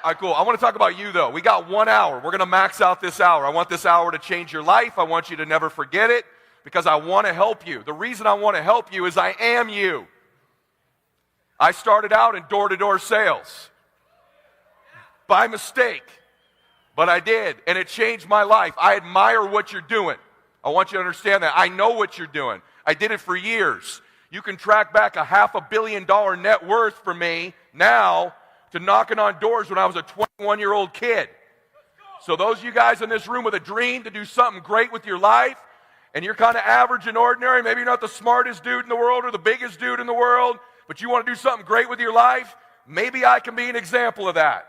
All right, cool. I want to talk about you, though. We got 1 hour. We're going to max out this hour. I want this hour to change your life. I want you to never forget it because I want to help you. The reason I want to help you is I am you. I started out in door-to-door sales by mistake, but I did, and it changed my life. I admire what you're doing. I want you to understand that. I know what you're doing. I did it for years. You can track back a $500 million net worth for me now to knocking on doors when I was a 21-year-old kid. So those of you guys in this room with a dream to do something great with your life, and you're kind of average and ordinary, maybe you're not the smartest dude in the world or the biggest dude in the world, but you want to do something great with your life, maybe I can be an example of that.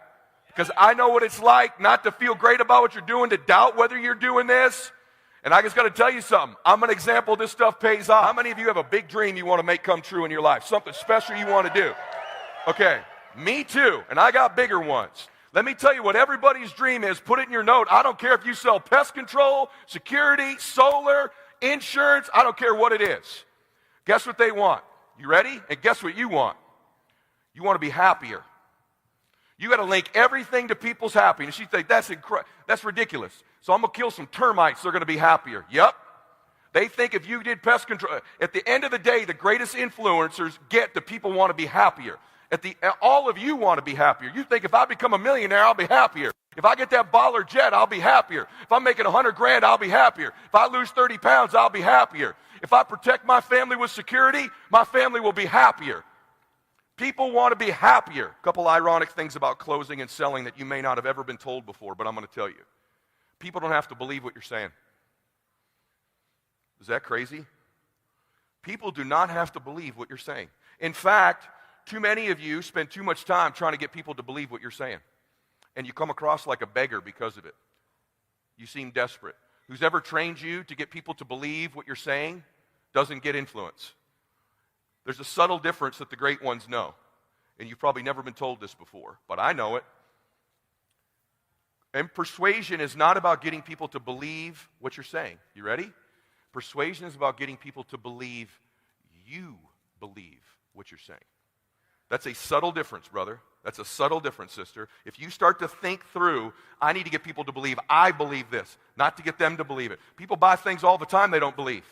Because I know what it's like not to feel great about what you're doing, to doubt whether you're doing this. And I just got to tell you something. I'm an example this stuff pays off. How many of you have a big dream you want to make come true in your life? Something special you want to do? Okay. Me too, and I got bigger ones. Let me tell you what everybody's dream is. Put it in your note. I don't care if you sell pest control, security, solar, insurance. I don't care what it is. Guess what they want? You ready? And guess what you want? You want to be happier. You got to link everything to people's happiness. You think, that's ridiculous. So I'm going to kill some termites. They're going to be happier. Yep. They think if you did pest control, at the end of the day, the greatest influencers get the people want to be happier. All of you want to be happier. You think if I become a millionaire, I'll be happier. If I get that baller jet, I'll be happier. If I'm making 100 grand, I'll be happier. If I lose 30 pounds, I'll be happier. If I protect my family with security, my family will be happier. People want to be happier. A couple ironic things about closing and selling that you may not have ever been told before, but I'm going to tell you. People don't have to believe what you're saying. Is that crazy? People do not have to believe what you're saying. In fact, too many of you spend too much time trying to get people to believe what you're saying. And you come across like a beggar because of it. You seem desperate. Who's ever trained you to get people to believe what you're saying doesn't get influence. There's a subtle difference that the great ones know. And you've probably never been told this before, but I know it. And persuasion is not about getting people to believe what you're saying. You ready? Persuasion is about getting people to believe you believe what you're saying. That's a subtle difference, brother. That's a subtle difference, sister. If you start to think through, I need to get people to believe I believe this, not to get them to believe it. People buy things all the time they don't believe.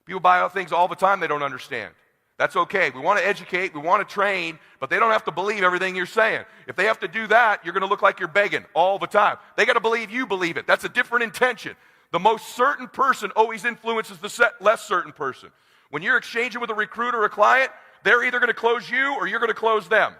People buy things all the time they don't understand. That's okay. We want to educate, we want to train, but they don't have to believe everything you're saying. If they have to do that, you're going to look like you're begging all the time. They got to believe you believe it. That's a different intention. The most certain person always influences the less certain person. When you're exchanging with a recruiter or a client, they're either going to close you or you're going to close them.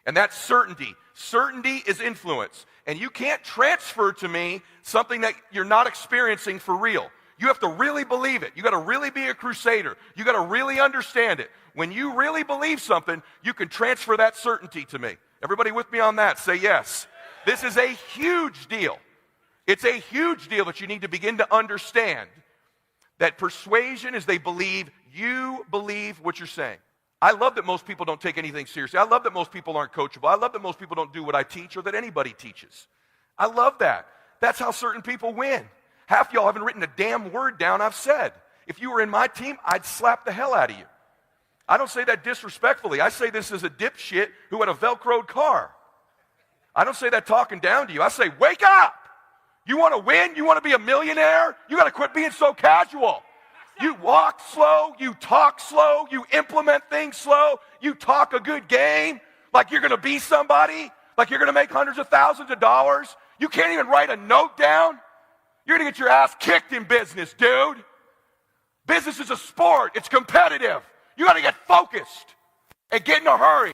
And that's certainty. Certainty is influence. And you can't transfer to me something that you're not experiencing for real. You have to really believe it. You got to really be a crusader. You got to really understand it. When you really believe something, you can transfer that certainty to me. Everybody with me on that? Say yes. This is a huge deal. It's a huge deal that you need to begin to understand that persuasion is they believe you believe what you're saying. I love that most people don't take anything seriously. I love that most people aren't coachable. I love that most people don't do what I teach or that anybody teaches. I love that. That's how certain people win. Half of y'all haven't written a damn word down I've said. If you were in my team, I'd slap the hell out of you. I don't say that disrespectfully. I say this as a dipshit who had a Velcroed car. I don't say that talking down to you. I say, wake up! You want to win? You want to be a millionaire? You got to quit being so casual. You walk slow, you talk slow, you implement things slow, you talk a good game like you're going to be somebody, like you're going to make hundreds of thousands of dollars. You can't even write a note down. You're going to get your ass kicked in business, dude. Business is a sport. It's competitive. You got to get focused and get in a hurry.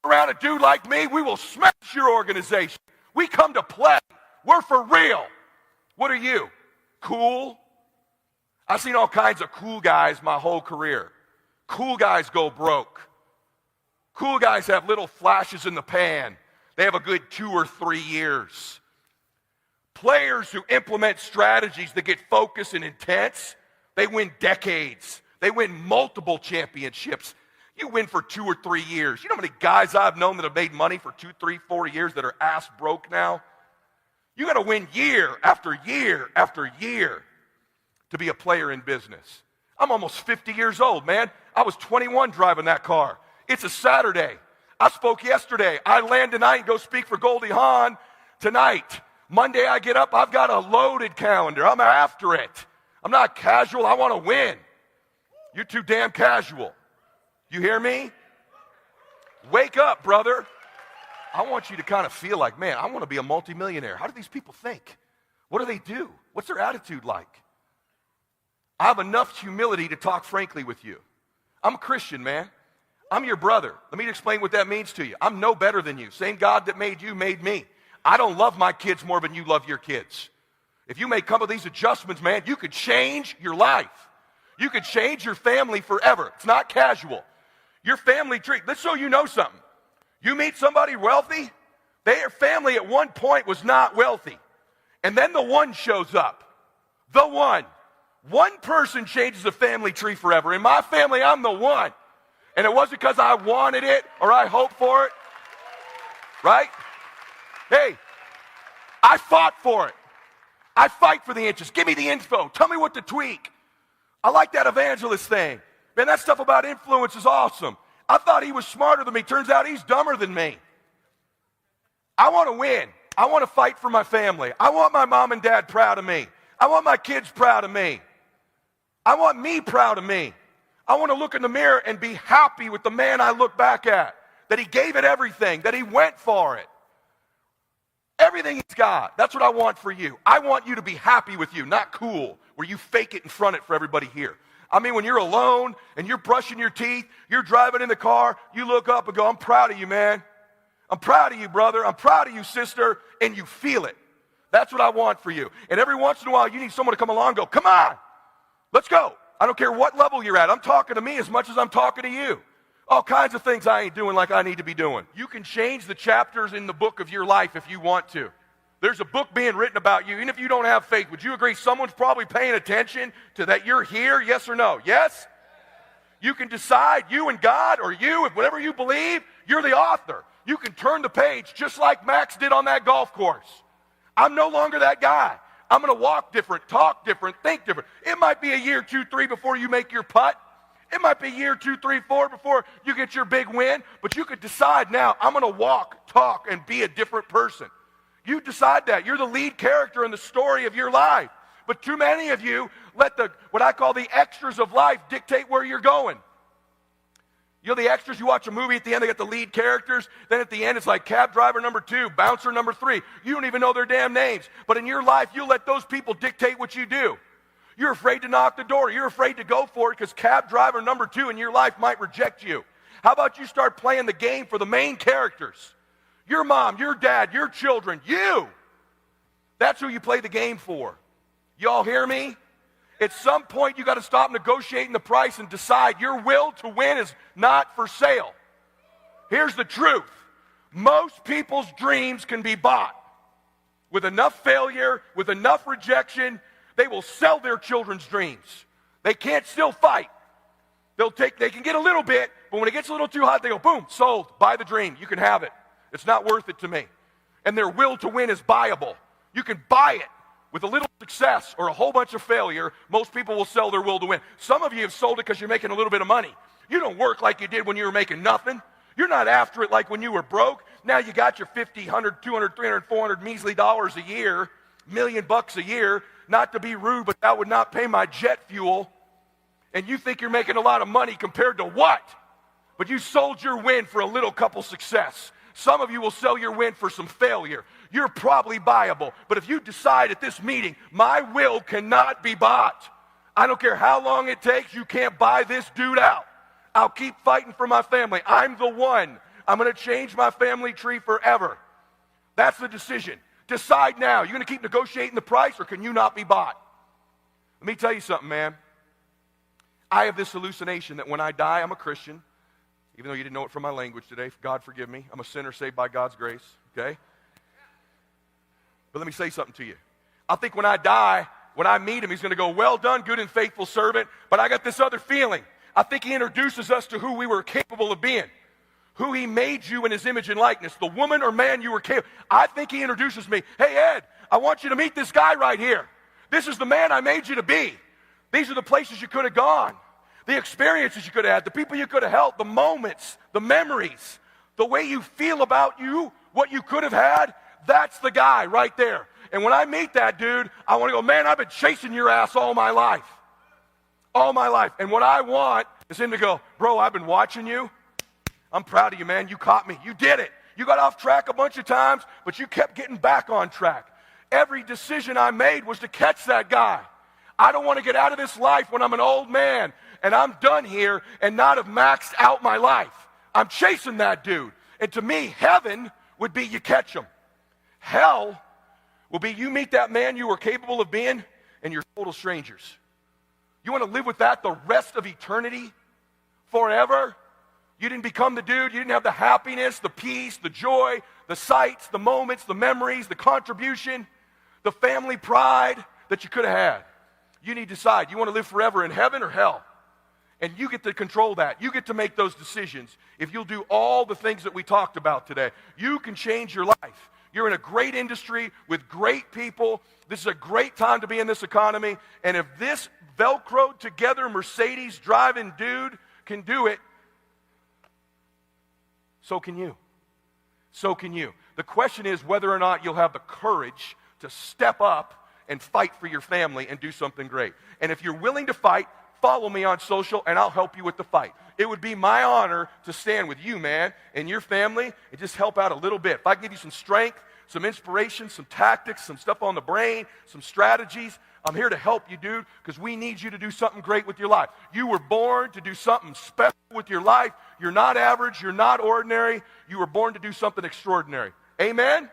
You're around a dude like me, we will smash your organization. We come to play. We're for real. What are you? Cool? I've seen all kinds of cool guys my whole career. Cool guys go broke. Cool guys have little flashes in the pan. They have a good 2 or 3 years. Players who implement strategies that get focused and intense, they win decades. They win multiple championships. You win for 2 or 3 years. You know how many guys I've known that have made money for 2, 3, 4 years that are ass broke now? You got to win year after year after year to be a player in business. I'm almost 50 years old, man. I was 21 driving that car. It's a Saturday. I spoke yesterday. I land tonight and go speak for Goldie Hawn tonight. Monday I get up, I've got a loaded calendar. I'm after it. I'm not casual, I want to win. You're too damn casual. You hear me? Wake up, brother. I want you to kind of feel like, man, I want to be a multimillionaire. How do these people think? What do they do? What's their attitude like? I have enough humility to talk frankly with you. I'm a Christian, man. I'm your brother. Let me explain what that means to you. I'm no better than you. Same God that made you made me. I don't love my kids more than you love your kids. If you make some of these adjustments, man, you could change your life. You could change your family forever. It's not casual. Your family tree, let's show you know something. You meet somebody wealthy, their family at one point was not wealthy. And then the one shows up. The one. One person changes the family tree forever. In my family, I'm the one. And it wasn't because I wanted it or I hoped for it. Right? Hey, I fought for it. I fight for the inches. Give me the info. Tell me what to tweak. I like that evangelist thing. Man, that stuff about influence is awesome. I thought he was smarter than me. Turns out he's dumber than me. I want to win. I want to fight for my family. I want my mom and dad proud of me. I want my kids proud of me. I want me proud of me. I want to look in the mirror and be happy with the man I look back at. That he gave it everything. That he went for it. Everything he's got. That's what I want for you. I want you to be happy with you, not cool, where you fake it and front it for everybody here. I mean, when you're alone and you're brushing your teeth, you're driving in the car, you look up and go, I'm proud of you, man. I'm proud of you, brother. I'm proud of you, sister. And you feel it. That's what I want for you. And every once in a while, you need someone to come along and go, come on, let's go. I don't care what level you're at. I'm talking to me as much as I'm talking to you. All kinds of things I ain't doing like I need to be doing. You can change the chapters in the book of your life if you want to. There's a book being written about you. Even if you don't have faith, would you agree someone's probably paying attention to that you're here? Yes or no? Yes? You can decide, you and God, or you, if whatever you believe, you're the author. You can turn the page just like Max did on that golf course. I'm no longer that guy. I'm going to walk different, talk different, think different. It might be a year, 2, 3 before you make your putt. It might be a year, 2, 3, 4 before you get your big win. But you could decide now, I'm going to walk, talk, and be a different person. You decide that. You're the lead character in the story of your life. But too many of you let what I call the extras of life dictate where you're going. You know the extras, you watch a movie, at the end they got the lead characters, then at the end it's like cab driver number 2, bouncer number 3. You don't even know their damn names. But in your life, you let those people dictate what you do. You're afraid to knock the door. You're afraid to go for it because cab driver number 2 in your life might reject you. How about you start playing the game for the main characters? Your mom, your dad, your children, you. That's who you play the game for. Y'all hear me? At some point, you got to stop negotiating the price and decide your will to win is not for sale. Here's the truth. Most people's dreams can be bought. With enough failure, with enough rejection, they will sell their children's dreams. They can't still fight. They can get a little bit, but when it gets a little too hot, they go, boom, sold, buy the dream. You can have it. It's not worth it to me. And their will to win is buyable. You can buy it with a little success or a whole bunch of failure. Most people will sell their will to win. Some of you have sold it because you're making a little bit of money. You don't work like you did when you were making nothing. You're not after it like when you were broke. Now you got your 50, 100, 200, 300, 400 measly dollars a year, $1 million a year. Not to be rude, but that would not pay my jet fuel. And you think you're making a lot of money compared to what? But you sold your win for a little couple success. Some of you will sell your win for some failure. You're probably buyable. But if you decide at this meeting, my will cannot be bought. I don't care how long it takes, you can't buy this dude out. I'll keep fighting for my family. I'm the one. I'm going to change my family tree forever. That's the decision. Decide now. You're going to keep negotiating the price, or can you not be bought? Let me tell you something, man. I have this hallucination that when I die, I'm a Christian. Even though you didn't know it from my language today, God forgive me. I'm a sinner saved by God's grace, okay? But let me say something to you. I think when I die, when I meet him, he's going to go, well done, good and faithful servant. But I got this other feeling. I think he introduces us to who we were capable of being, who he made you in his image and likeness, the woman or man you were capable. I think he introduces me. Hey, Ed, I want you to meet this guy right here. This is the man I made you to be. These are the places you could have gone. The experiences you could have had, the people you could have helped, the moments, the memories, the way you feel about you, what you could have had, that's the guy right there. And when I meet that dude, I want to go, man, I've been chasing your ass all my life. All my life. And what I want is him to go, bro, I've been watching you. I'm proud of you, man. You caught me. You did it. You got off track a bunch of times, but you kept getting back on track. Every decision I made was to catch that guy. I don't want to get out of this life when I'm an old man and I'm done here and not have maxed out my life. I'm chasing that dude. And to me, heaven would be you catch him. Hell will be you meet that man you were capable of being and you're total strangers. You want to live with that the rest of eternity? Forever? You didn't become the dude. You didn't have the happiness, the peace, the joy, the sights, the moments, the memories, the contribution, the family pride that you could have had. You need to decide. You want to live forever in heaven or hell? And you get to control that. You get to make those decisions. If you'll do all the things that we talked about today, you can change your life. You're in a great industry with great people. This is a great time to be in this economy. And if this Velcroed together Mercedes driving dude can do it, so can you. So can you. The question is whether or not you'll have the courage to step up and fight for your family and do something great. And if you're willing to fight, follow me on social and I'll help you with the fight. It would be my honor to stand with you, man, and your family and just help out a little bit. If I can give you some strength, some inspiration, some tactics, some stuff on the brain, some strategies, I'm here to help you, dude, because we need you to do something great with your life. You were born to do something special with your life. You're not average. You're not ordinary. You were born to do something extraordinary. Amen?